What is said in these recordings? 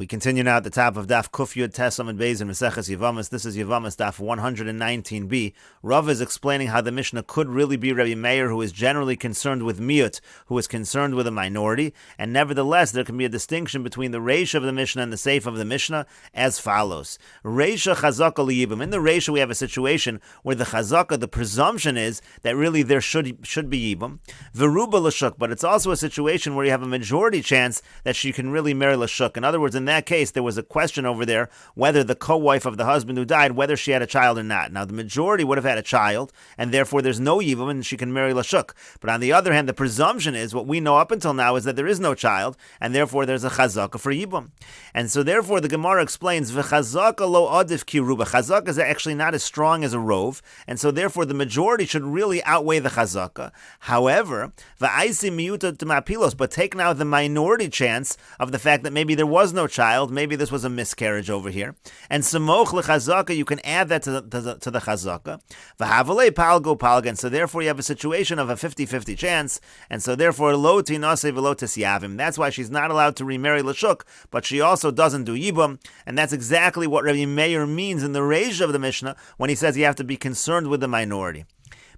We continue now at the top of Daf Kuf Yud Tes Amud Beis in Mesechet Yevamos. This is Yevamos Daf 119b. Rav is explaining how the Mishnah could really be Rabbi Meir, who is generally concerned with miut, who is concerned with a minority, and nevertheless there can be a distinction between the Reisha of the Mishnah and the Seif of the Mishnah as follows. Reisha Chazaka liyibam. In the Reisha we have a situation where the Chazaka, the presumption is that really there should be yibam. Veruba l'shuk, but it's also a situation where you have a majority chance that she can really marry l'shuk. In other words, in that case, there was a question over there whether the co-wife of the husband who died, whether she had a child or not. Now, the majority would have had a child, and therefore there's no yibum, and she can marry lashuk. But on the other hand, the presumption is, what we know up until now is that there is no child, and therefore there's a chazaka for yibum. And so therefore the Gemara explains, v'chazaka lo adif kiruba. Chazaka is actually not as strong as a rov, and so therefore the majority should really outweigh the chazaka. However, v'aisi miyuta t'mapilos, but take now the minority chance of the fact that maybe there was no child, maybe this was a miscarriage over here, and samoch lechazaka, you can add that to the chazaka. V'havalei palgo palgan, so therefore you have a situation of a 50-50 chance, and so therefore lo tinase v'lo tisyavim. That's why she's not allowed to remarry l'shuk, but she also doesn't do yibum, and that's exactly what Rabbi Meir means in the Reisha of the Mishnah when he says you have to be concerned with the minority.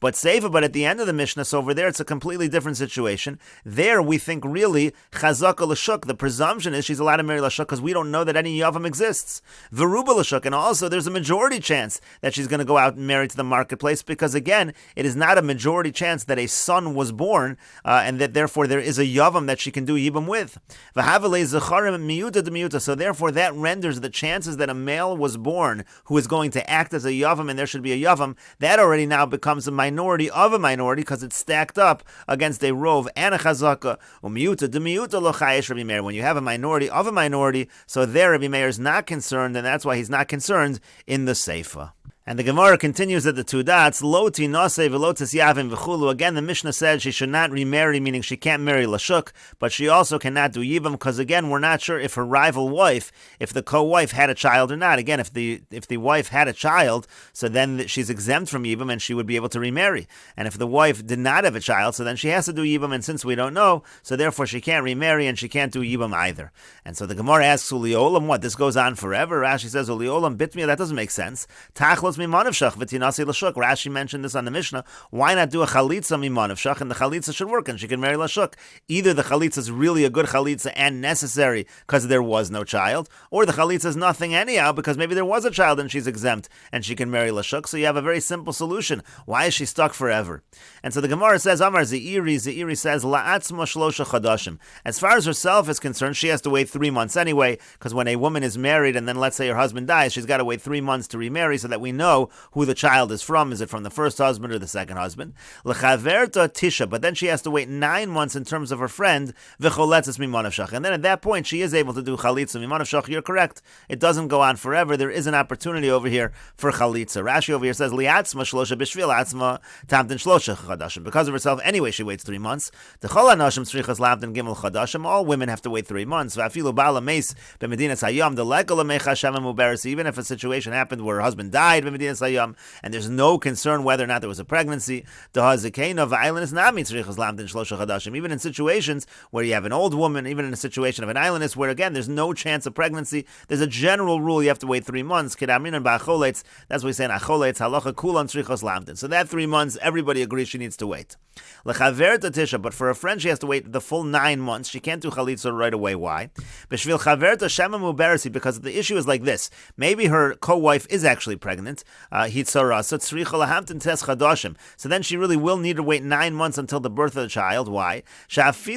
But at the end of the Mishnah, so over there it's a completely different situation. There we think really chazaka l'shuk. The presumption is she's allowed to marry l'shuk because we don't know that any yavam exists. Veruba l'shuk, and also there's a majority chance that she's going to go out and marry to the marketplace because again, it is not a majority chance that a son was born and that therefore there is a yavam that she can do yibam with. V'havalei zecharim miyuta demiyuta. So therefore that renders the chances that a male was born who is going to act as a yavam and there should be a yavam, that already now becomes a minority of a minority because it's stacked up against a rov and a chazaka. Umiyuta demiyuta lo chayesh Rabbi Meir. When you have a minority of a minority, so there Rabbi Meir is not concerned, and that's why he's not concerned in the Seifa. And the Gemara continues at the two dots, lo tinase v'lo tisyavim v'chulu. Again, the Mishnah said she should not remarry, meaning she can't marry lashuk, but she also cannot do yibam, because again, we're not sure if her rival wife, if the co-wife had a child or not. Again, if the wife had a child, so then she's exempt from yibam and she would be able to remarry. And if the wife did not have a child, so then she has to do yibam, and since we don't know, so therefore she can't remarry and she can't do yibam either. And so the Gemara asks, uliolam, what, this goes on forever? Rashi says, uliolam bitmia, that doesn't make sense. Tachlos Rashi mentioned this on the Mishnah. Why not do a chalitza mimanavshach, and the chalitza should work and she can marry lashuk? Either the chalitza is really a good chalitza and necessary because there was no child, or the chalitza is nothing anyhow because maybe there was a child and she's exempt and she can marry lashuk. So you have a very simple solution. Why is she stuck forever? And so the Gemara says, Amar Zeiri says, la'atzma shlosha chadashim. As far as herself is concerned, she has to wait 3 months anyway, because when a woman is married and then let's say her husband dies, she's got to wait 3 months to remarry so that we know who the child is from. Is it from the first husband or the second husband? L'chaverta tisha, but then she has to wait 9 months in terms of her friend, v'choletzes mimanavshach. And then at that point, she is able to do chalitza mimanavshach. You're correct. It doesn't go on forever. There is an opportunity over here for chalitza. Rashi over here says, liatzma shlosha b'shvil atzma tamtin shlosha chadashim. Because of herself, anyway, she waits 3 months. T'chol hanashim tzrichas lavdin gimel chadashim. All women have to wait 3 months. V'afilu ba'ala meis b'medinas hayam delekol amecha shamem uberes. Even if a situation happened where her husband died, and there's no concern whether or not there was a pregnancy, even in situations where you have an old woman, even in a situation of an islandess where again there's no chance of pregnancy, there's a general rule you have to wait 3 months. That's what we say in acholetz, halacha kulan tzrichos lamdin. So that 3 months, everybody agrees she needs to wait. But for a friend, she has to wait the full 9 months. She can't do chalitza right away. Why? Because the issue is like this. Maybe her co-wife is actually pregnant. So then she really will need to wait 9 months until the birth of the child. Why? Because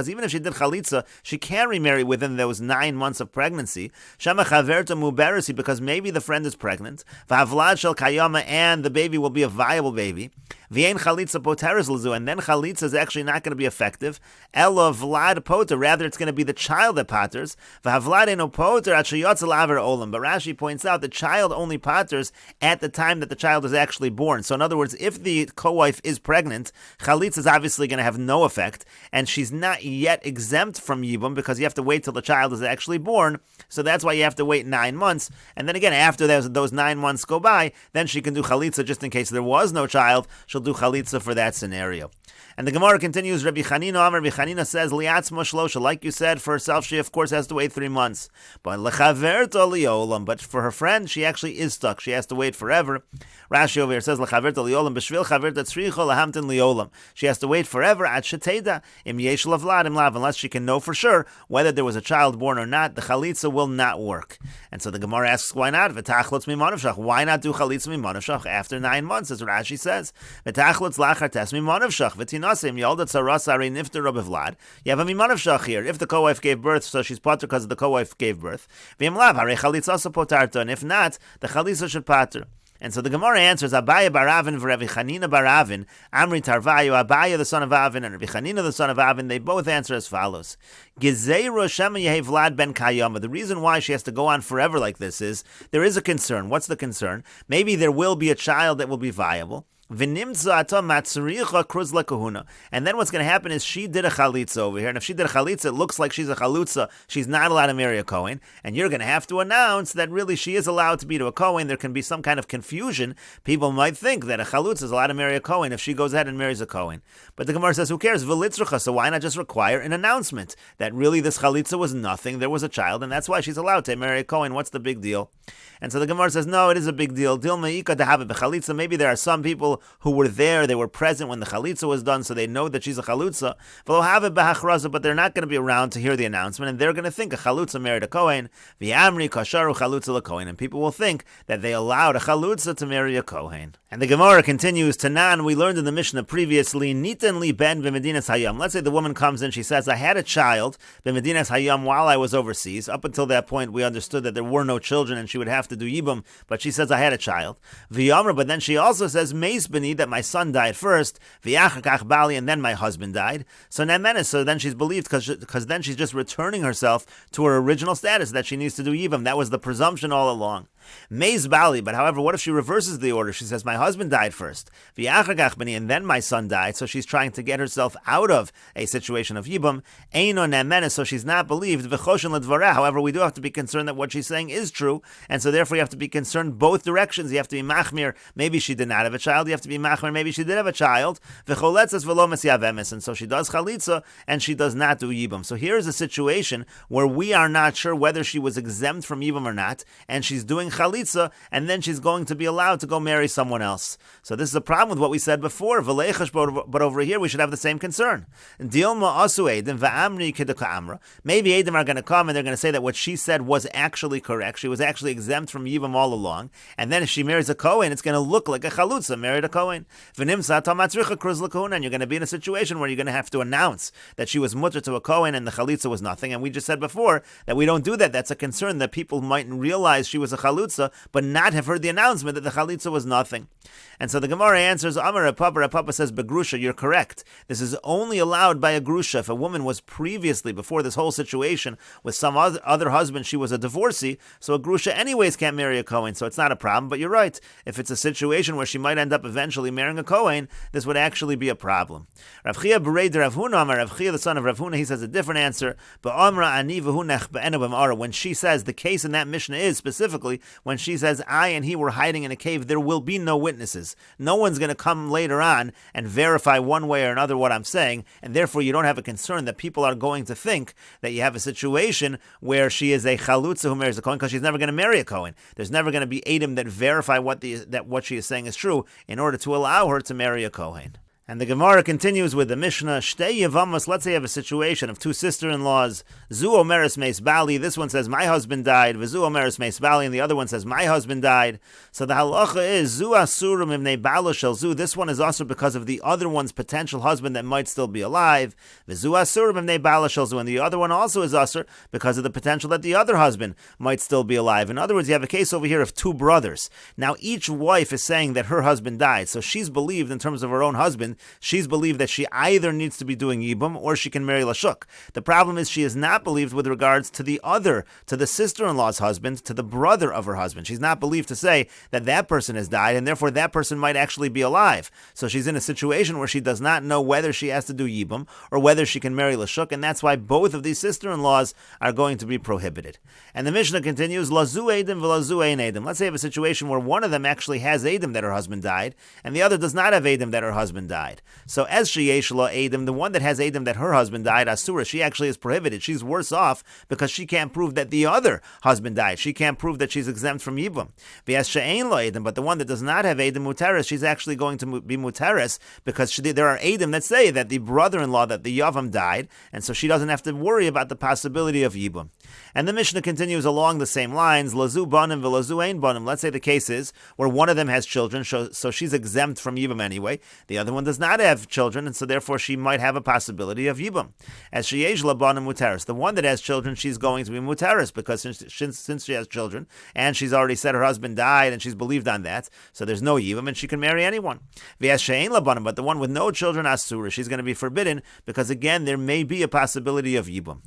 even if she did chalitza, she can remarry within those 9 months of pregnancy. Because maybe the friend is pregnant, and the baby will be a viable baby. And then chalitza is actually not going to be effective. Ella vlad poter, rather it's going to be the child that paters. But Rashi points out the child only paters at the time that the child is actually born. So in other words, if the co-wife is pregnant, chalitza is obviously going to have no effect, and she's not yet exempt from yibum because you have to wait till the child is actually born. So that's why you have to wait 9 months. And then again, after those 9 months go by, then she can do chalitza just in case there was no child. She'll she'll do chalitza for that scenario. And the Gemara continues, Rabbi Chanina Amar, Rabbi Chanina says, Liatzma shlosha, like you said, for herself, she of course has to wait 3 months. But lechaverta liolam, but for her friend, she actually is stuck. She has to wait forever. Rashi over here says, lechaverta liolam, b'shvil chaverta tzricha lahamtin liolam. She has to wait forever, ad sheteda, im yesh lavlad im lav, unless she can know for sure whether there was a child born or not, the chalitza will not work. And so the Gemara asks, why not? V'tachlutz mimanavshach. Why not do chalitza mimanavshach after 9 months, as Rashi says? V'tachlutz lachar tes mimanavshach. V'tinasim yolda tzaras arei nifter rabbi Vlad. You have a mimanavshach here. If the co-wife gave birth, so she's pater because the co-wife gave birth. V'im lav harei chalitza so potarta. And if not, the chalitza should pater. And so the Gemara answers, Abaya baravin v'Revi Chanina baravin, Amri tarvayu, Abaya the son of Avin, and Revi Chanina the son of Avin, they both answer as follows. Gezeiru Shema Yehi Vlad ben Kayama. The reason why she has to go on forever like this is, there is a concern. What's the concern? Maybe there will be a child that will be viable. And then what's going to happen is she did a chalitza over here, and if she did a chalitza, it looks like she's a chalutza. She's not allowed to marry a Kohen, and you're going to have to announce that really she is allowed to be to a Kohen. There can be some kind of confusion. People might think that a chalutza is allowed to marry a Kohen if she goes ahead and marries a Kohen. But the Gemara says, who cares? So why not just require an announcement that really this chalitza was nothing, there was a child, and that's why she's allowed to marry a Kohen. What's the big deal? And so the Gemara says, no, it is a big deal. Maybe there are some people who were there, they were present when the chalitza was done, so they know that she's a chalutza. But they're not going to be around to hear the announcement, and they're going to think a chalutza married a Kohen. And people will think that they allowed a chalutza to marry a Kohen. And the Gemara continues, Tanan, we learned in the Mishnah previously, Nitan li ben b'medinas hayam. Let's say the woman comes in, she says, I had a child b'medinas hayam while I was overseas. Up until that point, we understood that there were no children and she would have to do yibum, but she says, I had a child. V'yamra, but then she also says, Meis b'ni, that my son died first, v'yachakach bali, and then my husband died. So then she's believed, because then she's just returning herself to her original status, that she needs to do yibum. That was the presumption all along. Meis bali, but however, what if she reverses the order? She says, my husband died first, and then my son died, so she's trying to get herself out of a situation of yibum. Eino nemenes, so she's not believed. V'choshen ledvareh. However, we do have to be concerned that what she's saying is true, and so therefore you have to be concerned both directions. You have to be machmir, maybe she did not have a child. You have to be machmir, maybe she did have a child. V'choletzes v'lo mes Yevemes, and so she does chalitza, and she does not do yibum. So here's a situation where we are not sure whether she was exempt from yibum or not, and she's doing chalitza, and then she's going to be allowed to go marry someone else. So this is a problem with what we said before, but over here we should have the same concern. Dilma asu edim va'amri kedaka amra. Maybe edim are going to come and they're going to say that what she said was actually correct. She was actually exempt from yibum all along, and then if she marries a Kohen, it's going to look like a chalutza married a Kohen. And you're going to be in a situation where you're going to have to announce that she was mutter to a Kohen and the chalitza was nothing. And we just said before that we don't do that. That's a concern that people mightn't realize she was a chalutza, but not have heard the announcement that the chalitza was nothing. And so the Gemara answers, Amar Papa says, Begrusha, you're correct. This is only allowed by a grusha. If a woman was previously, before this whole situation, with some other husband, she was a divorcee, so a grusha anyways can't marry a Kohen, so it's not a problem. But you're right, if it's a situation where she might end up eventually marrying a Kohen, this would actually be a problem. Rav Chia Bereid Rav Huna, Amar Rav Chia, the son of Rav Huna, he says a different answer. When she says, the case in that Mishnah is specifically, when she says, I and he were hiding in a cave, there will be no witnesses. No one's going to come later on and verify one way or another what I'm saying, and therefore you don't have a concern that people are going to think that you have a situation where she is a chalutza who marries a Kohen, because she's never going to marry a Kohen. There's never going to be Edom that verify what she is saying is true in order to allow her to marry a Kohen. And the Gemara continues with the Mishnah, Shtei Yevamos, let's say you have a situation of two sister-in-laws, Zu Omeres Meis Bali, this one says, my husband died, V'zu Omeres Meis Bali, and the other one says, my husband died. So the halacha is, Zu Asurum Imnei Balo Shel Zu, this one is also because of the other one's potential husband that might still be alive, V'zu Asurum Imnei Balo Shel Zu, and the other one also is Asur because of the potential that the other husband might still be alive. In other words, you have a case over here of two brothers. Now each wife is saying that her husband died, so she's believed in terms of her own husband, she's believed that she either needs to be doing Yibum or she can marry Lashuk. The problem is she is not believed with regards to the sister-in-law's husband, to the brother of her husband. She's not believed to say that that person has died, and therefore that person might actually be alive. So she's in a situation where she does not know whether she has to do Yibum or whether she can marry Lashuk, and that's why both of these sister-in-laws are going to be prohibited. And the Mishnah continues, Lazu Eidim v'Lazu Ein Eidim. Let's say you have a situation where one of them actually has Eidim that her husband died, and the other does not have Eidim that her husband died. So as sheyesh la Eidim, the one that has Eidim that her husband died, Asura, she actually is prohibited. She's worse off because she can't prove that the other husband died. She can't prove that she's exempt from Yibum. V'as she'ein la Eidim, but the one that does not have Eidim Muteris, she's actually going to be Muteris because there are Eidim that say that the brother-in-law, that the Yavam died, and so she doesn't have to worry about the possibility of Yibum. And the Mishnah continues along the same lines, Lazu banim v'lazu ein banim. Let's say the case is where one of them has children, so she's exempt from Yibum anyway. The other one does not have children, and so therefore she might have a possibility of Yibum. As sheyesh la banim muteris, the one that has children, she's going to be muteris because since she has children, and she's already said her husband died, and she's believed on that, so there's no Yibum, and she can marry anyone. V'as she'ein la banim, but the one with no children, asura, she's going to be forbidden because again there may be a possibility of Yibum.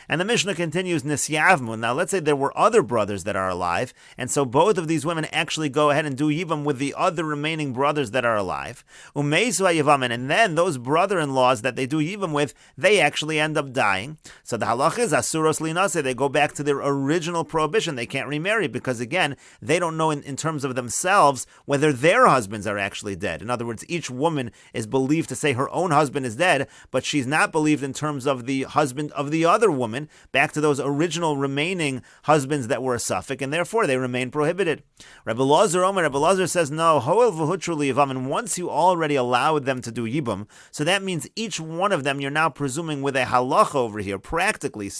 And the Mishnah continues, Nisyavmu. Now, let's say there were other brothers that are alive, and so both of these women actually go ahead and do Yibam with the other remaining brothers that are alive. Umeisu ha'yevamin, and then those brother-in-laws that they do Yibam with, they actually end up dying. So the halach is, Asuros linase, they go back to their original prohibition. They can't remarry because, again, they don't know in terms of themselves whether their husbands are actually dead. In other words, each woman is believed to say her own husband is dead, but she's not believed in terms of the husband of the other woman, back to those original remaining husbands that were a suffix, and therefore they remain prohibited. Rebbe Lazar says, no, hoel v'hutru liyavam, and once you already allowed them to do Yibum, so that means each one of them you're now presuming with a halacha over here. Practically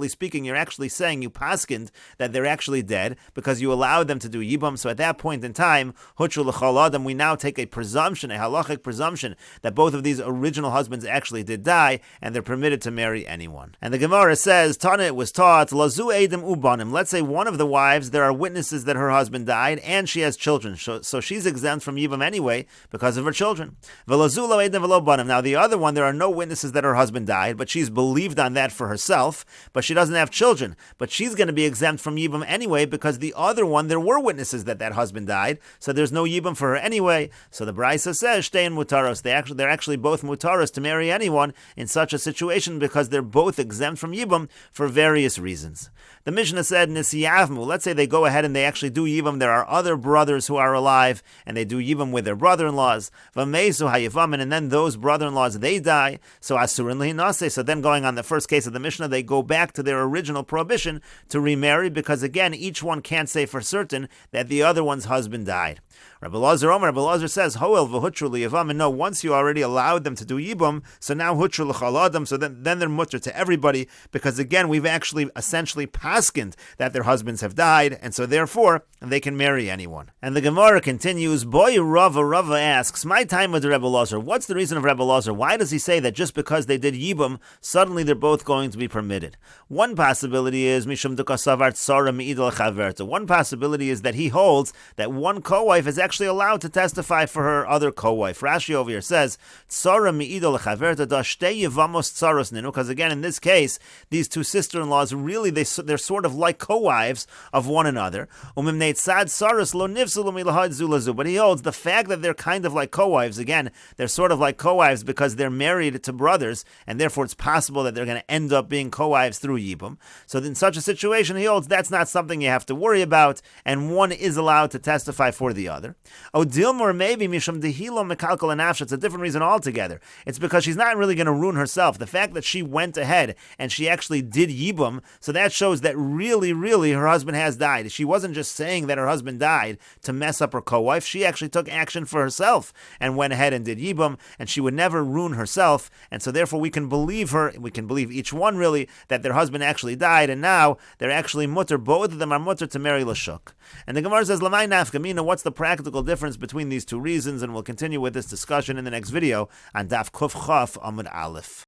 speaking, you're actually saying you paskind that they're actually dead because you allowed them to do Yibum. So at that point in time, hutru l'chol adam, we now take a presumption, a halachic presumption, that both of these original husbands actually did die, and they're permitted to marry anyone. And the Gemara says, Tana, it was taught, Lazu Eidim Ubanim. Let's say one of the wives, there are witnesses that her husband died, and she has children. So she's exempt from Yibam anyway because of her children. V'Lazu Lo Eidim V'Lo Banim. Now the other one, there are no witnesses that her husband died, but she's believed on that for herself, but she doesn't have children. But she's going to be exempt from Yibam anyway because the other one, there were witnesses that husband died, so there's no Yibam for her anyway. So the Braisa says, Shtein Mutaros. They're actually both Mutaros to marry anyone in such a situation because they're both exempt from Yibam for various reasons. The Mishnah said, Nisiyavmu. Let's say they go ahead and they actually do Yibam. There are other brothers who are alive, and they do Yibam with their brother-in-laws. V'meisu hayevamin, and then those brother-in-laws, they die. So asurin lihinase. So then going on the first case of the Mishnah, they go back to their original prohibition to remarry because, again, each one can't say for certain that the other one's husband died. Rabbi Lazar says, Hoel v'hutru liyavam, and no, once you already allowed them to do Yibum, so now hutru l'chol adam, so then they're mutter to everybody, because again, we've actually essentially paskind that their husbands have died, and so therefore, they can marry anyone. And the Gemara continues, Boy Rava asks, my time with Rabbi Lazar, what's the reason of Rabbi Lazar? Why does he say that just because they did Yibum, suddenly they're both going to be permitted? One possibility is, Mishum dukasavar tzara mi'idal chaverta. One possibility is that he holds that one co-wife is actually allowed to testify for her other co-wife. Rashi over here says, Tzara mi'idal chaverta da shtei Yevamos tzaros ninu, because again, in this case, these two sister-in-laws, really, they're sort of like co-wives of one another. But he holds the fact that they're kind of like co-wives, again, they're sort of like co-wives because they're married to brothers, and therefore it's possible that they're going to end up being co-wives through Yibum. So in such a situation, he holds that's not something you have to worry about, and one is allowed to testify for the other. Odilmor maybe Misham Dehilo Mekalkal and Afsh, it's a different reason altogether. It's because she's not really going to ruin herself. The fact that she went ahead and she actually did Yibum, so that shows that really her husband has died. She wasn't just saying that her husband died to mess up her co-wife. She actually took action for herself and went ahead and did Yibum, and she would never ruin herself, and so therefore we can believe her, we can believe each one really, that their husband actually died, and now they're actually mutter, both of them are mutter to marry Lashuk. And the Gemara says, Lamai nafkamina, what's the practical difference between these two reasons? And we'll continue with this discussion in the next video on Daf Kuf Chaf Amud Aleph.